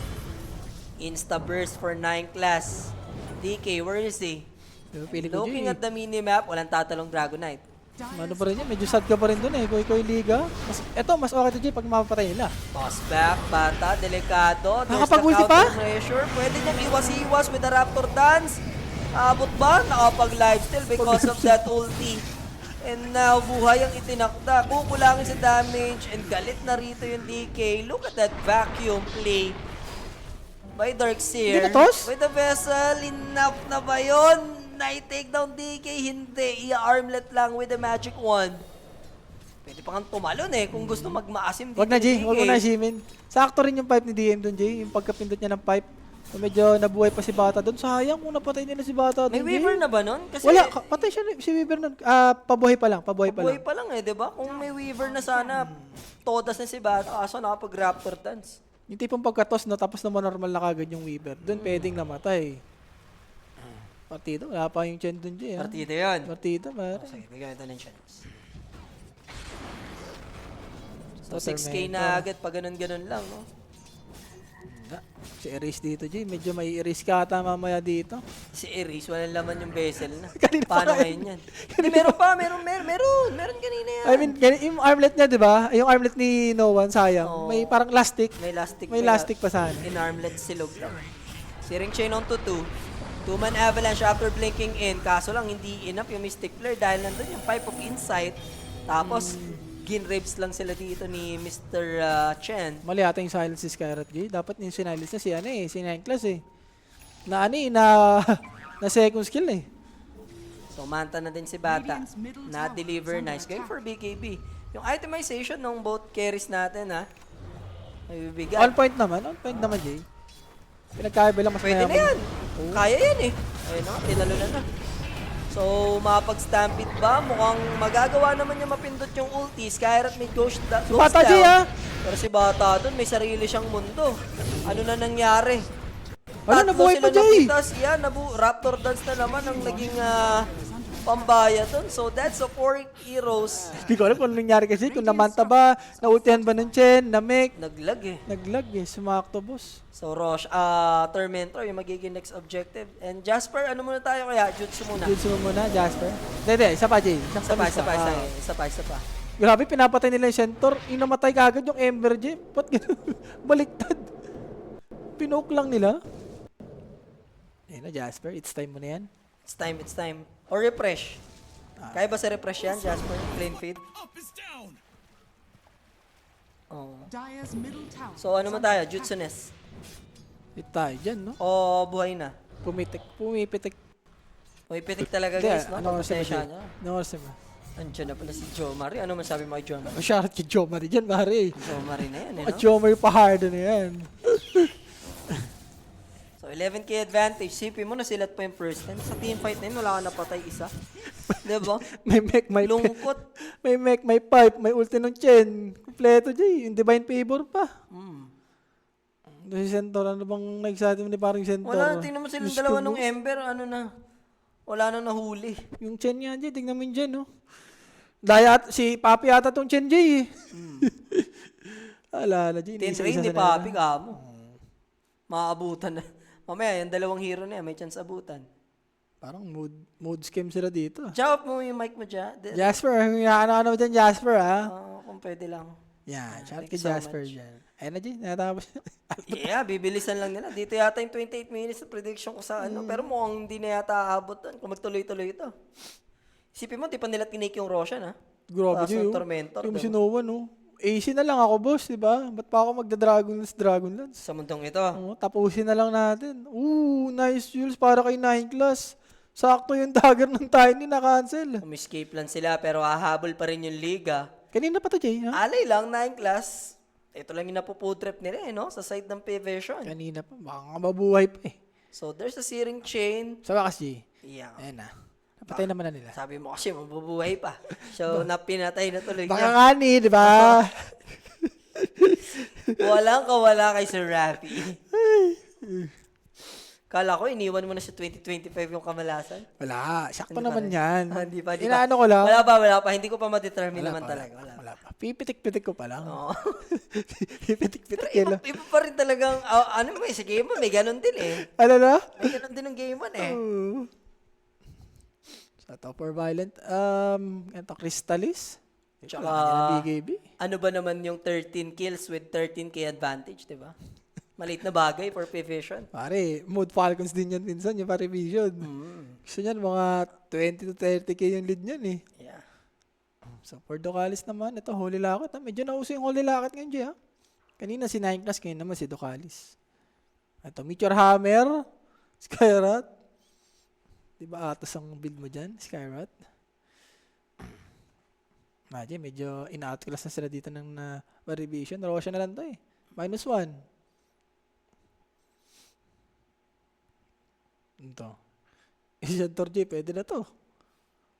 Insta burst for 9 class. DK, where is he? Diba, pili ko, Looking Jay. at the minimap, walang tatalong Dragonite. Ano pa rin yan, medyo sad ka pa rin dun eh. Koy Liga. Mas okay to Jay pag mapapatay nila. Boss back, bata, delikado. There's the Nakapag-ulti pa? counter pressure. Pwede niyang iwas-iwas with the Raptor Dance. Abot ba? Nakapag-lifesteal because of that ulti. And now, buhay ang itinakda. Kukulangin sa damage. And galit na rito yung DK. Look at that vacuum play by Darkseer. Hindi na toss? With the vessel, enough na ba yun? Na-take down DK, hindi. I-armlet lang with the magic wand. Pwede pa kang tumalon eh kung gusto magmaasim dito. Wag na Jay, DK. wag mo na Jimin. Sakto rin yung pipe ni DM dun Jay. Yung pagkapindot niya ng pipe. Medyo nabuhay pa si Bata dun. Sayang kung napatay nila si Bata dun. May Jay. Weaver na ba nun? Kasi Wala, patay siya si Weaver nun. Pabuhay pa lang, pabuhay pa buhay lang. pa lang eh, di ba? Kung may Weaver na sana, todas na si Bata. Kaso nakapag-Raptor dance. Yung tipong pagkatos no, tapos naman normal na kagad yung Weaver. Dun pwedeng namatay. Partido, wala pa yung Chen dun Jay. Partida yun. Partido, pare. Sige, bigyan ito ng chance. So, Total 6K mentor. na agad pag ganun-ganun lang, no? Si Erase dito Jay, medyo may erase ka ata mamaya dito. Si Eris, walang laman yung vessel na. Kanina pa Paano nga ngayon yan? Hindi, meron pa, meron kanina yan. I mean, yung armlet niya, di ba? Yung armlet ni No One, sayang. Oo. May parang lastic. May lastic. May lastic pa sana. In armlet silog lang. Searing chain on to 2. Two-man avalanche after blinking in. Kaso lang, hindi enough yung Mystic Flare dahil nandun yung Pipe of Insight. Tapos, ginribs lang sila dito ni Mr. Chen. Mali ata yung silence si Skyrat J. Dapat yung sinilence na si Ninclas eh. Na na second skill eh. So, manta na din si Bata. Na-deliver. Nice game for BKB. Yung itemization ng both carries natin, ha? May bibigat. On point naman J. Pinagkaiba lang mas Pwede na mayaman. yan. Kaya yan eh. Ayun na, tinalo na. So, mapag-stampede ba? Mukhang magagawa naman niya mapindot yung ulti. Skyrat may ghost down. Bata J ah! Pero si Bata doon, may sarili siyang mundo. Ano na nangyari? Ano, nabuhay pa, sila Jay? napitas. Yan, Raptor Dance na naman ang naging pambaya doon. So, that's a 4 heroes. Hindi ko alam kung anong nangyari kasi. Kung namanta ba, naultihan ba ng Chen, na-make. Naglag eh. Naglag eh, sumakto boss. So, Rosh, Tormentor, yung magiging next objective. And Jasper, ano muna tayo kaya? Jutsu muna. Jutsu mo muna, Jasper. Hindi, isa pa J. Isa pa. Grabe, pinapatay nila yung Centaur. Yung namatay kagad yung Ember J. Ba't ganun? Baliktad. Pinoke lang nila. Ayun na, Jasper. It's time mo na yan. It's time. Or refresh. Kaya ba sa refresh yan, Jasper? Plain feed? Oh. Dire's middle tower. So ano mo tayo? Jutsu Nest. Hit tayo dyan, no? O buhay na? Pumipitik. Pitik talaga Hindi, guys, no? ano oras na Pasensya ba? na. Ano oras na ba? Andiyan na pala si Jomari. Ano masabi mo kay Jomari? Masyarot kay Jomari dyan, pare. Jomari na yan, eh, At no? Jomari pa hard na yan. So 11k advantage. Sipin mo, nasilat pa yung first time. Sa team fight na yun, wala ka napatay isa. Diba? May mech, may Lungkot. May mech, may pipe, may ulti ng Chen. Kompleto J. Yung Divine Favor pa. Si Centaur, ano bang nagsabi mo ni parang Centaur? Wala na, tingnan mo silang Diyos dalawa ko, nung Ember, ano na. Wala na nahuli. yung Chen niya, J. Tingnan mo yun dyan, no? Daya, si Papi ata tong Chen J, eh. Alala, J. Tinrain ni Papi ka mo. Maabutan na. Mamaya, yung dalawang hero na yan, may chance abutan. Parang mood scam sila dito. Jump mo yung mic mo dyan. Jasper, ano dyan, Jasper, ha? Kung pwede lang. Yan, shout Thank kay you so Jasper much. dyan. Ayun na, J. Natapos. Yeah, bibilisan lang nila. Dito yata yung 28 minutes na prediction ko sa ano. Pero mukhang hindi na yata aabot doon kung magtuloy-tuloy ito. Isipin mo, di pa nila tinake yung Roshan, ha? Grabe, J. Yung oh. Tormentor. Yung diba? si Noah, no? AC na lang ako, boss, di ba? Ba't pa ako Dragonlance? Sa mundong ito. Oo, tapusin na lang natin. Nice Jules para kay 9 class. Sakto yung dagger ng Tiny na cancel. Umiscape lang sila pero hahabol pa rin yung liga. Kanina pa to, Jay, ha? Alay lang, 9 class. Ito lang yung napuputrip nila, no? Sa side ng P-Version. Kanina pa. Baka nga mabuhay pa, eh. So, there's a searing chain. Sa wakas, Jay. Yeah. Ayan na. Napatay naman na nila. Sabi mo kasi mabubuhay pa. So, napinatay na tuloy Baka niya. nga ni, di ba? Walang kawala kay Sir Rafi. Kala ko, iniwan mo na sa 2025 yung kamalasan. Wala. Sakto Hindi naman pa rin. yan. Hindi pa. Inaano ko lang. Wala pa. Hindi ko pa ma-determine naman talaga. Wala pa. Pipitik-pitik ko pa lang. Oo. Pipitik-pitik Pero yun. iba pa rin talagang, ano mo sa game mo, may ganun din eh. Ano na? May ganun din ng game mo eh. Oo. Sa top or Violent, ito, Crystalis. Tsaka, Tsaka, BKB. ano ba naman yung 13 kills with 13k advantage, di ba? Maliit na bagay for P-Vision. Pare, Mood Falcons din yan minsan, yung pare Vision. Gusto niyan, mga 20 to 30k yung lead niyan eh. Yeah. So, for Ducalis naman, ito, Holy Locket. Medyo nauso yung Holy Locket ngayon, Jay, ha? Kanina si 9 Class, ngayon naman si Ducalis. Ito, Meteor Hammer, Skyrat. Diba atos ang build mo dyan, Skyrat? Imagine, medyo in-outclass na sila dito ng variation. Roshan na lang to eh. -1. Ito. Isador J, pwede na to.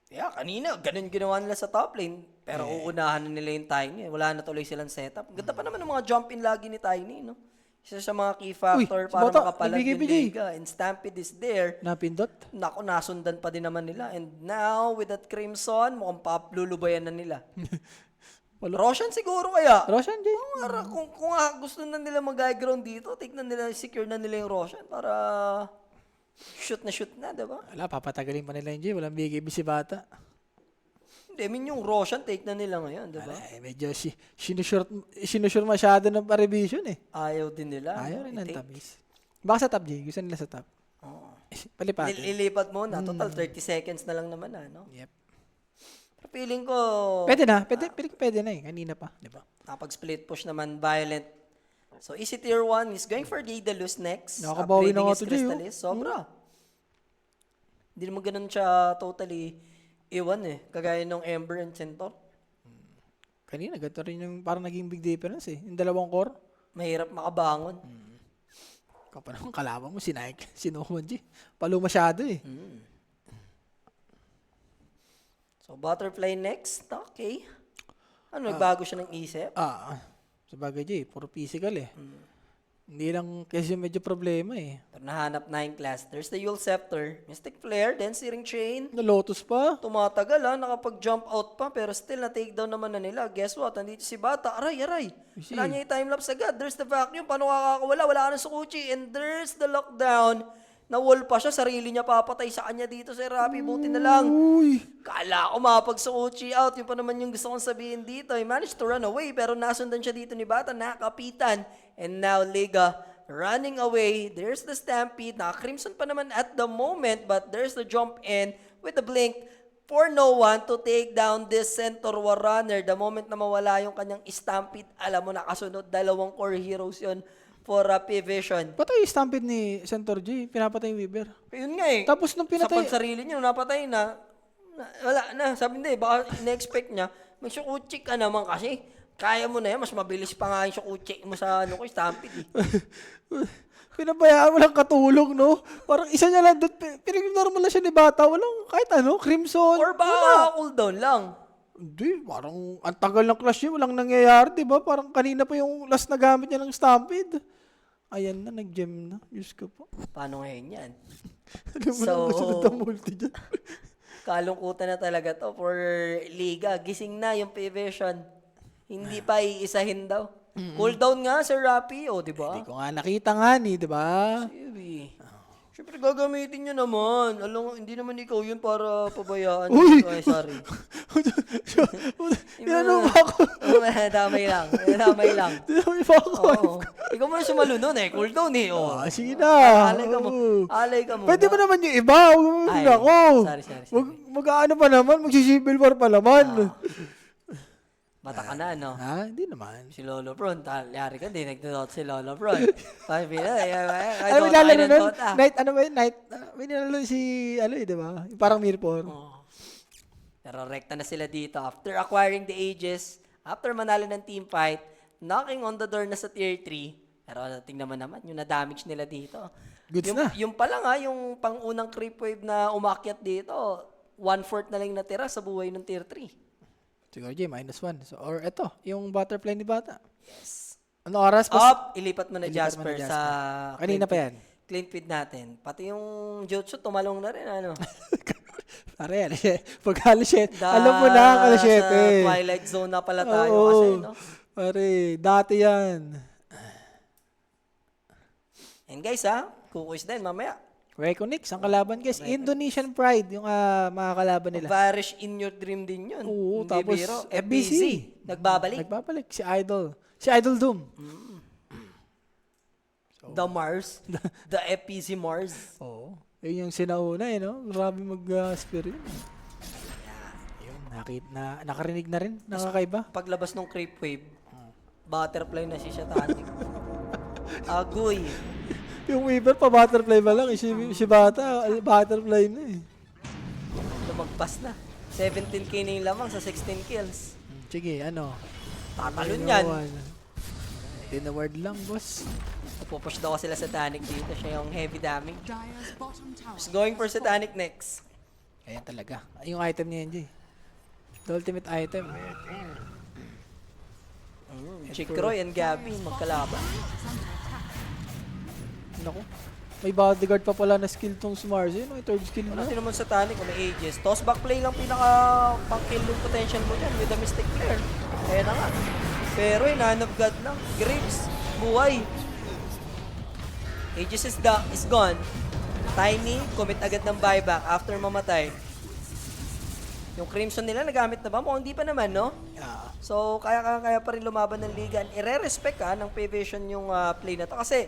Yeah, kanina, ganun ginawa nila sa top lane. Pero uunahan na nila yung Tiny. Wala na tuloy silang setup. Ganda pa naman ng mga jump-in lagi ni Tiny, no? Isa sa mga key factor si para Bata, makapalag yung nagbigay-bigay. Liga. And Stampede is there. Napindot. Naku, nasundan pa din naman nila. And now, with that Crimson, mukhang lulubayan na nila. Roshan siguro kaya. Roshan J. Kung gusto na nila mag-high ground dito, tignan nila, secure na nila yung Roshan para shoot na, diba? Wala, papatagalin pa nila yung J. Walang BKB si Bata. Hindi, I mean yung Roshan, take na nila ngayon, diba? Wala, medyo sinusure masyado ng revision eh. Ayaw din nila. Ayaw no? rin ng I-take. tamis. Baka sa top J. Gusto nila sa top. Oo. Palipat. Lilipat mo na. Total, 30 seconds na lang naman, no? Yep. Pero feeling ko, Pwede na. Pwede na eh. Kanina pa. Di ba? napag-split push naman, Violent. So, Easy Tier 1 is going for Daedalus next. Nakakabawi na Upgrading nga his to, Jay, oh. Crystalis. Sobra. Hindi naman ganun siya totally iwan eh. Kagaya nung Ember and Centaur. Kanina, ganito rin yung parang naging big difference eh. Yung dalawang core. Mahirap makabangon. Kapag naman kalaban mo, si Nike, si Noman G. Palo masyado eh. So, Butterfly next. Okay. Ano, nagbago siya ng isip? Sa bagay G, puro physical eh. Hindi lang kasi medyo problema eh. Pero nahanap na yung class. There's the Yule Scepter. Mystic Flare, then Searing Chain. Na Lotus pa. Tumatagal nakapag-jump out pa, pero still na-takedown naman na nila. Guess what? Nandito si Bata. Aray. Kailangan niya i-timelapse agad. There's the vacuum. Paano kakakawala? Wala ka ng Sukuchi. And there's the lockdown. Na-wall pa siya. Sarili niya papatay sa kanya dito. Sir Rapi, buti na lang. Uy! Kala ko mapag-Sukuchi out. Yun pa naman yung gusto kong sabihin dito. He managed to run away, pero nasundan siya dito ni Bata. Nakapitan. And now, Liga running away. There's the Stampede. Naka-Crimson pa naman at the moment, but there's the jump in with the blink for no one to take down this Centaur War Runner. The moment na mawala yung kanyang Stampede, alam mo, nakasunod, dalawang core heroes yun for P-Vision. Patay yung stampede ni Centaur G. Pinapatay yung Weaver. Yun nga eh. Tapos nung Sa pinatay, pagsarili niya, nung napatay na, wala na. Sabi hindi, baka in-expect niya, mag-Sukuchi ka naman kasi. Kaya mo na yan, mas mabilis pa nga yung Sukuchi mo sa Stampede eh. pinabayaan mo lang katulong, no? Parang isa niya lang doon. Pinag-normal na siya ni Bata. Walang kahit ano, Crimson. Or baka cooldown lang. Hindi, parang ang tagal ng clash niya. Walang nangyayari, di ba? Parang kanina pa yung last na gamit niya ng Stampede. Ayan na, nag-gem na. Diyos ko po. Paano ngayon yan? Alam mo lang, gusto na multi dyan. Kalungkutan na talaga to for Liga. Gising na yung P-Vision. Hindi pa iisahin daw. Cooldown nga, Sir Rapi. O, di ba? Hindi ko nga nakita nga ni, di ba? Siyempre gagamitin nyo naman. Alam, hindi naman ikaw yun para pabayaan. Uy! Ay, sorry. Ano ba ako? Damay lang. Damay lang. Dinami pa ako. Oo. Ikaw muna sumalo nun eh. Cooldown eh. Oh. Sige na. Alay ka mo. Oo. Alay ka mo. Pwede ba naman yung iba? Ay, Huwag ako. sorry. Mag-ano pa naman? Mag-civil war pa naman. Bata ka na, no? Ha? Hindi naman. Si Lolo Bron, yari ka, di nagdodot si Lolo Bron. Sabi na, Ano may lalaro nun? Night, ano ba yun? Night, may nilalaro si, di ba? Yung parang Mirror. Pero rekta na sila dito. After acquiring the Aegis, after manalo ng team fight, knocking on the door na sa tier 3. Pero tingnan naman, yung na-damage nila dito. Goods yung, na. Yung pala nga, yung pang-unang creep wave na umakyat dito, 1/4 na lang natira sa buhay ng tier 3. Siguro J, -1. So, or eto, yung butterfly ni Bata. Yes. Ano oras? Up, ilipat mo na Ilipat Jasper mo na sa... Kanina pa yan. Clean feed natin. Pati yung Jutsu, tumalong na rin, ano? Pare, pag alas 7. Alam mo na, alas 7. Sa Twilight Zone na pala tayo Oo. kasi, no? Pare, dati yan. And guys, kukuis din mamaya. Reconnect, ang kalaban guys. Indonesian Pride, yung mga kalaban nila. Varish in your dream din yun. Oo, Hindi tapos biro. FBC. Nagbabalik. Nagbabalik, si Idol. Si Idol Doom. The Mars. The FPC Mars. Oo. Yun yung sinauna no? Grabe mag-spear yun. Yun, nakarinig na rin, nakakaiba. Paglabas ng creep wave, butterfly na si Satanik. Agoy. Yung Weaver pa butterfly ba lang, si Bata, butterfly na eh. Lumagpas na. 17k na yung lamang sa 16 kills. Sige, ano? Tatalon yan. Tinaward lang, boss. Pupush daw sila Satanic dito. Siya yung heavy damage. Dire's bottom tower. Just going for Satanic next. Ayan talaga. Yung item niya yun, Jay. The ultimate item. Chikroy and Gabby magkalaban. Naku. May bodyguard pa pala na skill tong Smars. Yun, may third skill Wala na. din naman Satanic kung may ages. Toss back play lang pinaka pang-kill yung potential mo dyan with the Mystic Flare. Kaya na nga. Pero Hand of God lang. Graves. Buhay. Aegis is gone. Tiny, commit agad ng buyback after mamatay. Yung Crimson nila, nagamit na ba? Mukhang hindi pa naman, no? Yeah. So, kaya pa rin lumaban ng liga. Ire-respect ng P-Vision yung play na to. Kasi,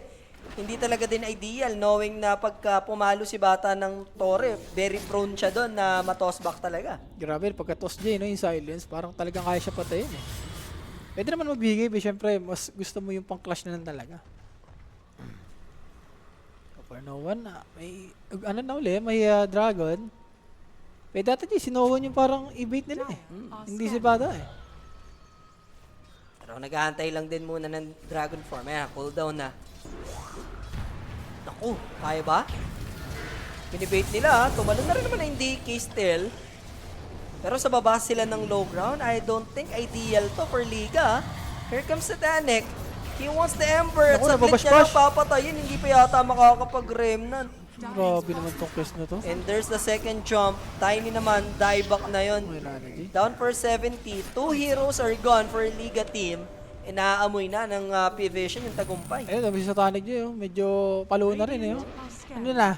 hindi talaga din ideal knowing na pagka pumalo si Bata ng Torre, very prone siya doon na ma-tossback talaga. Grabe, pagka-toss Jay, no, yung silence, parang talagang kaya siya patayin eh. Pwede naman magbigay, but syempre, mas gusto mo yung pang-clash na lang talaga. For no one, may, ano na uli, may dragon. Pwede dati Jay, sinuwan yung parang i-bait nila eh. Hindi si Bata eh. Pero naghahantay lang din muna ng Dragon Form. Ayan, cooldown na. Naku, kaya ba? Binibait nila, tumalon na rin naman ang DK still. Pero sa baba sila ng low ground, I don't think ideal to for Liga. Here comes Satanic. He wants the Ember. At Naku, saglit niya nababash-bash. lang papatayin. Hindi pa yata makakapag-remnant. Grabe naman tong quest na to. And there's the second jump. Tiny naman, die back na yon. May rana Jay. Down for 70. 2 heroes are gone for Liga team. E naaamoy na ng P-Vision yung tagumpay. Ayun, sabi sa Satanic Jay, oh. Medyo palo na rin eh. Oh. Ano na?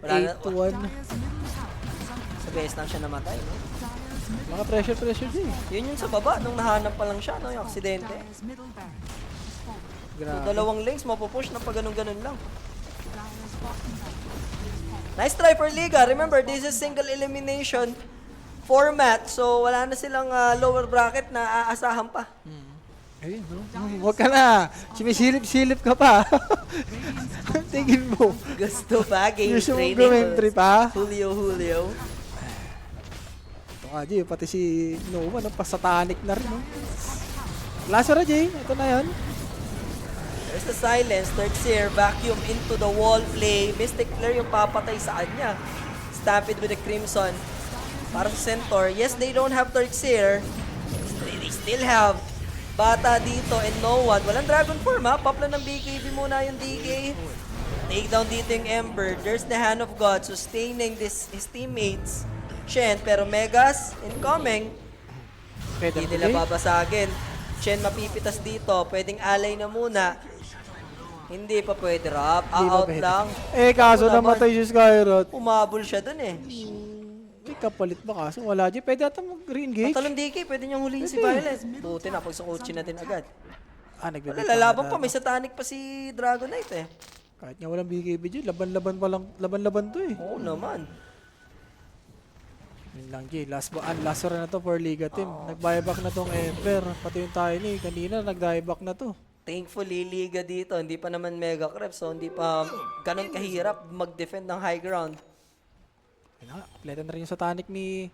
Wala na, 8-1. Dire's middle tower is under sa base lang siya namatay. No? Dire's middle Mga pressure Jay. Yun yung sa baba, nung nahanap pa lang siya, no? Yung aksidente. Dire's middle barracks is falling. So, Grabe. dalawang links, mapupush na pa ganun-ganun lang. Dire's bottom barracks is falling. Nice try for Liga. Remember, this is single elimination format. So, wala na silang lower bracket na aasahan pa. Ayun, no? Huwag ka na. Sumisilip-silip ka pa. Tingin mo. Gusto pa, game Gusto mong training. gumentry pa? Julio. Ito nga, Jay. Pati si Nova, no? Pasatanic na rin, no? Lazaro, Jay. Ito na yun. There's the silence. Third Seer, vacuum into the wall play. Mystic Flare yung papatay sa kanya. Stampede with the Crimson. Parang Centaur. Yes, they don't have Third Seer. They still have Bata dito and no one. Walang Dragon Form ha. Papla ng BKB muna yung DK. Take down dito yung Ember. There's the Hand of God sustaining his teammates. Shen, pero Megas incoming. Pwede Hindi nila babasagin. Shen mapipitas dito. Pwedeng alay na muna. Hindi pa pwede, Rob. Out lang. Eh, kaso Ito naman. namatay si Skyrot. Umabol siya dun eh. May kapalit ba kaso? Wala, Jay. Pwede ata mag-re-engage. Patalong DK, pwede niyang huliin si Pwede. Violet. Buti na, pagsukotsin natin agad. Ah, Wala, nagbibigay lalaban pa. May Satanic pa si Dragon Knight eh. Kahit nga walang BKB, Jay. Laban-laban pa lang. Laban-laban to eh. Oo naman. Yun lang, Jay. Last round na to for Liga team. Nag-buyback na tong Ember. Pati yung Tiny. Kanina, nag-buyback na to. Thankfully, Liga dito. Hindi pa naman Mega Crep. So, hindi pa ganun kahirap mag-defend ng high ground. Ayun nga, kompleto na rin yung Satanic ni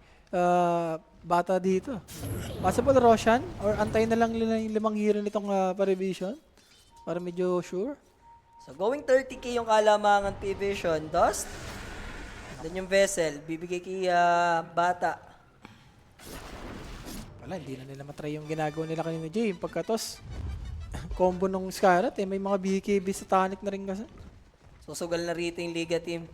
Bata dito. Possible Roshan? Or antayin na lang nila yung 5 hero nitong Parivision? Para medyo sure? So, going 30k yung kalamangan P-Vision. Dust. Then yung Vessel. Bibigay kay Bata. Wala, hindi na nila matry yung ginagawa nila kanina, Jay. Yung pagkatos, combo nung Scarlet, eh. May mga BKB Satanic na rin kasi. Susugal na rito yung Liga team.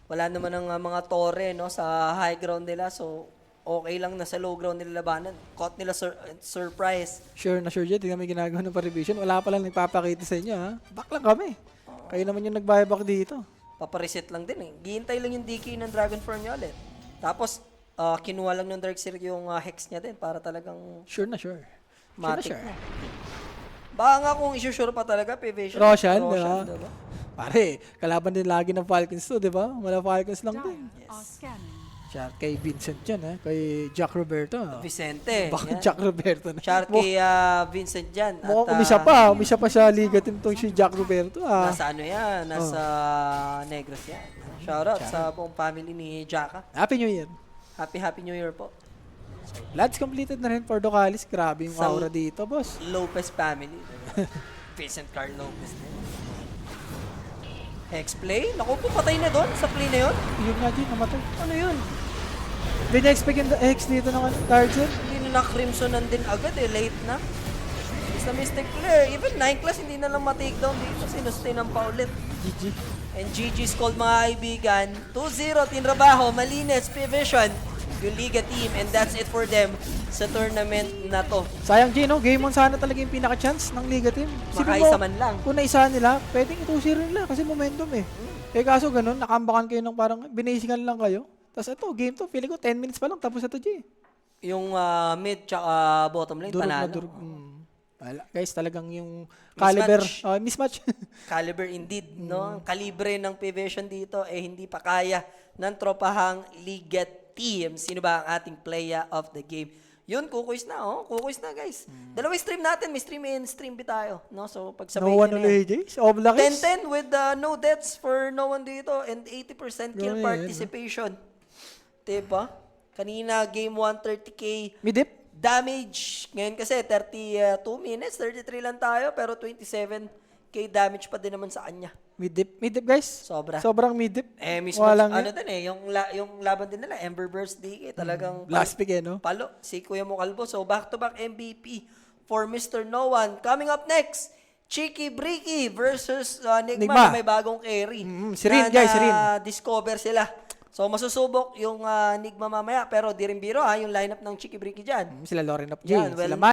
Wala naman ng mga torre no, sa high ground nila. So, okay lang na sa low ground nila labanan. Caught nila surprise. Sure na sure, Jay. Tingnan may ginagawa ng Parivision. Wala pa lang nagpapakita sa inyo, ha? Back lang kami. Kayo naman yung nag-buyback dito. papareset lang din eh. Gihintay lang yung DK ng Dragonform niya ulit. Tapos, kinuha lang ng Darkseer yung Hex niya din para talagang Sure na sure. matik sure. na. Baka nga kung isusure pa talaga, Pivision. Roshan, diba? diba? Pare, kalaban din lagi ng Falcons to, di ba? Wala Falcons lang din. Dire are scanning. Siya kay Vincent yan, ha? Kay Jack Roberto. Vicente. Bakit yan. Jack Roberto na? Shout kay Vincent dyan. Mukhang At, umisa pa sa Liga Team tong si Jack Roberto, ah. nasa ano yan? Nasa Negros yan. Shoutout sa buong family ni Jaka. Happy New Year. Happy New Year po. Lads completed na rin for Ducalis. Grabe yung Sa- aura dito, boss. Lopez family. Vincent Carl Lopez. X-play? Naku po, patay na doon sa play na yun. Yun nga, Jin, namatay. Ano yun? Hindi na-expect yung X dito ng Target. Hindi na Crimsonan din agad eh. Late na. It's a mistake player. Even 9 class, hindi na lang ma-takedown dito. Sinustayan pa ulit. GG. And GG's called mga kaibigan. 2-0, Tinrabaho, Malines, Pivision, yung Liga team. And that's it for them sa tournament na to. Sayang, Jin, no? Game on sana talaga yung pinaka-chance ng Liga Team. Makaisa man lang. Kung naisa nila, pwedeng 2-0 nila kasi momentum eh. Eh kaso ganun, nakambakan kayo ng parang binasigan lang kayo. Tapos ito, game to, feeling ko 10 minutes pa lang, tapos ito, G. Yung mid tsaka bottom lane, Durog na panalo. durog. Wala. Guys, talagang yung caliber, mismatch. Caliber indeed, no? Ang kalibre ng Pivision dito eh hindi pa kaya ng tropahang Liga team. Sino ba ang ating player of the game? Yun, kukuis na, oh. Kukuis na, guys. Dalawang stream natin. May stream in, stream B tayo. No? So, pagsabay No one nyo on na yan. AJs. Oblakis. 10-10 with no deaths for no one dito and 80% kill Grabe, participation. Diba? Kanina, game 1, 30k Midip. damage. Ngayon kasi, 32 minutes, 33 lang tayo, pero 27k damage pa din naman sa kanya. Midip. Midip, guys. Sobra. Sobrang midip. Mismo, Walang ano din eh, yung laban din nila, Ember Burst DK, talagang Last pick eh, no? palo, si Kuya Mo Calvo. So, back-to-back MVP for Mr. No One. Coming up next, Cheeky Bricky versus Nigma. Nigma. May bagong carry. Si Rin, guys, si Rin. Discover sila. So, masusubok yung Nigma mamaya. Pero di rin biro yung lineup ng Cheeky Bricky dyan. Sila Loren of Yan, J. well, Sila